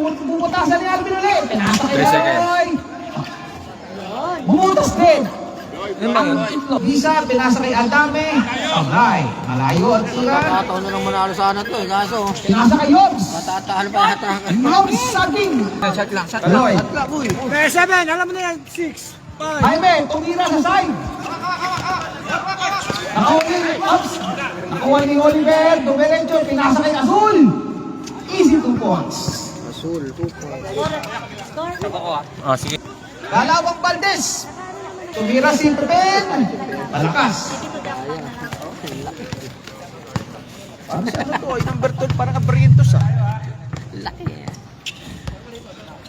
bumutasan ni Alvin ulit. Pinasa kay Kaloy. Bumutas din. Ang isa, pinasa kay Aldame. Alright, malayo at sulat. Nakataon na lang manalo sana to eh, kaso Pinasa kay Yobs. matatahal pa yata. Yobs saging. Shot lang. Kaloy. May 7, alam mo na yan, 6, 5. Jaime, tumira sa side. Nakuha ni Oliver, dumiretso, pinasa kay Azul. Easy 2 points. Asul, 2 points. Ah, sige. Galawang Valdez. Tumira si Pepen. Malakas. Ano to? Ay, number 12, parang abrientos ah. Laki eh.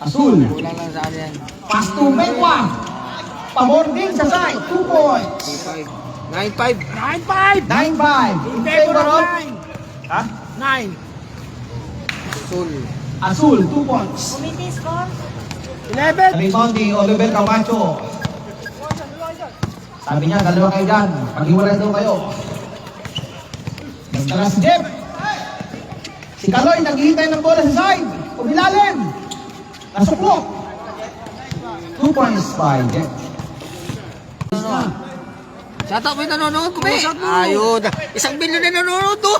Azul. Kulang lang sa yan. Pass to Mekwa. Pabording sa side. 2 points. 9-5. 9-5. 9-5. In In favor favor of of 9. Ha? 9. Asul. Azul. 2 points. Committee score? 11. Rebound ni Oliver Camacho. Sabi niya, dalawa kayo dyan. Pag-iwalay daw kayo. Nagtala si Jeff. Si Kaloy, naghihintay ng bola sa side. Umilalim. Nasuklok. 2 points by Jeff. Shoutout mo yung nanonood ko ba eh? Ayun. 1 billion na nanonood to.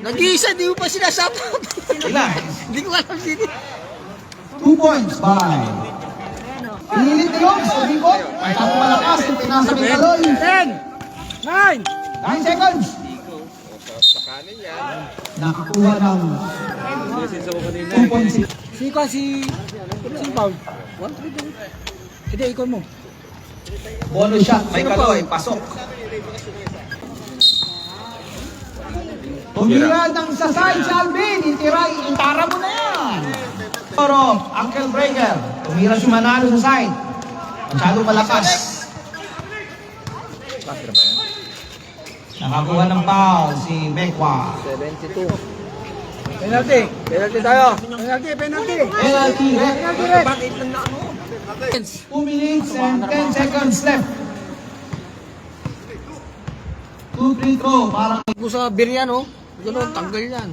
Nag-iisa, di mo pa sila shoutout. Ilan? Hindi ko alam sino. 2 points by Pinilit ni Yogs. Umikot. Ay tapos malakas. Yung pinasa ni Kaloy. 10. 9. 9 seconds. Nakakuha ng 2.6. Si Paul. 1-3 din. Hindi, ikon mo. Bonus shot. May Kaloy. Pasok. Tumira ng sasay si Alvin. Itara mo na yan. Pero, Uncle Breaker. Tumira si Manalo sa side. Masyadong malakas. Nakakuha ng foul si Mekwa. 72. Penalty. Penalty tayo. Penalty. Penalty ref. Penalty. 2 minutes and 10 seconds left. 2 free throw. Parang Kung sa beer yan oh. Ganun, tanggal yan.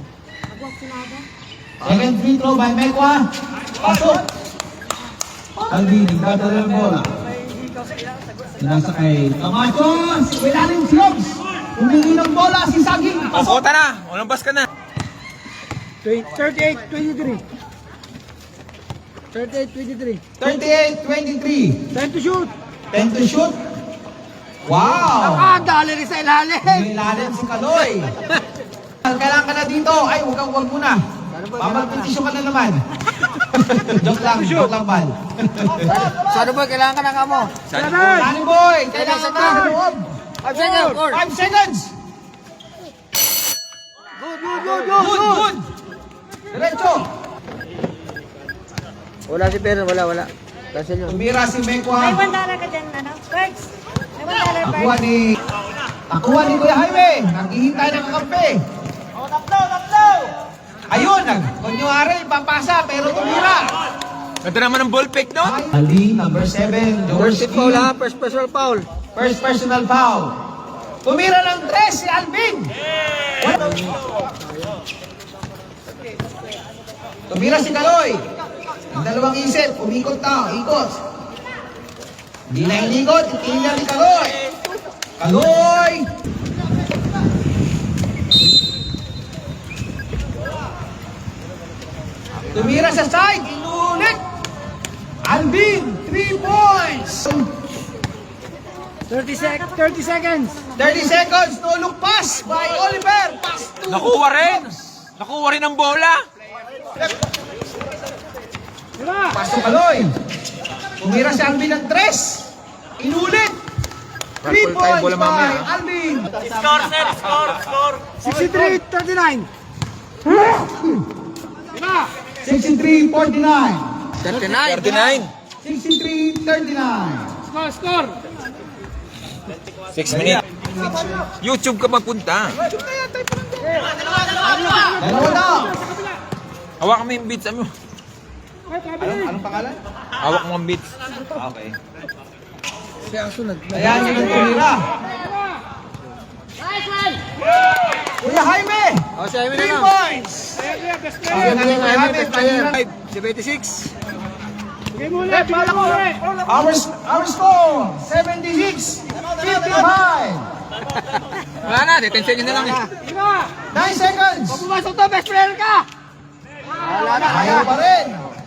second free throw by Mekwa. Pasok. Alvin, nagdadala ng bola. Nasa kay Camacho. Wilalim si Yogs. Humingi ng bola si Saging. Pasok. Pasok na! Walang bas ka na! 38-23. 38-23. 38-23. Time to shoot. 10 to shoot. Wow! Ah, dali rin sa ilalim. Wilalim si Kaloy. Kailangan ka na dito. Ay, huwag muna. Papagpitisyo ka na naman. Joke lang, Bal. Sana boy, kailangan ka na nga mo. Danny Boy, kailangan ka sa loob. 5 seconds. 5 seconds. Good. Diretso. Wala si Pero, wala. Cancel yun. Tumira si May Mekwa. $1 ka dyan, ano? Perks? May $1 Nakuha perks? ni Kuya Jaime. Naghihintay ng kakampi. Tatlo. Ayun, kunyari, papasa, pero tumira. Ganda naman ang ball pick, no? Ali, number 7, George First foul ha, first personal foul. First personal foul. Tumira ng 3 si Alvin. Tumira si Kaloy. Ang dalawang isip, umikot na, ikot. Hindi na inikot, itinila ni Kaloy. Kaloy! Tumira sa side, inulit. Alvin, 3 points. 30 seconds. 30 seconds, no look pass by Oliver. Pass to... Nakuha rin! Nakuha rin ang bola! Diba? Pass to Kaloy. Tumira si Alvin ng 3. Inulit. 3 points bola by mamaya. Alvin. Score! 63-39. Diba? 63-49. 39. 39! 63-39. Score. 6 minutes. YouTube ka magpunta. Dalawa na. Hawak mo yung beats. Ano? Anong pangalan? Hawak mo ang beats. Okay. Ayan yun ang tumira. Kuya Jaime. O, si Amy 3 na lang. points. Best player. 76. Our score, 76-55. Wala na, detention nyo na lang. 9 seconds. Pumasok to, best player ka! Ayaw pa rin.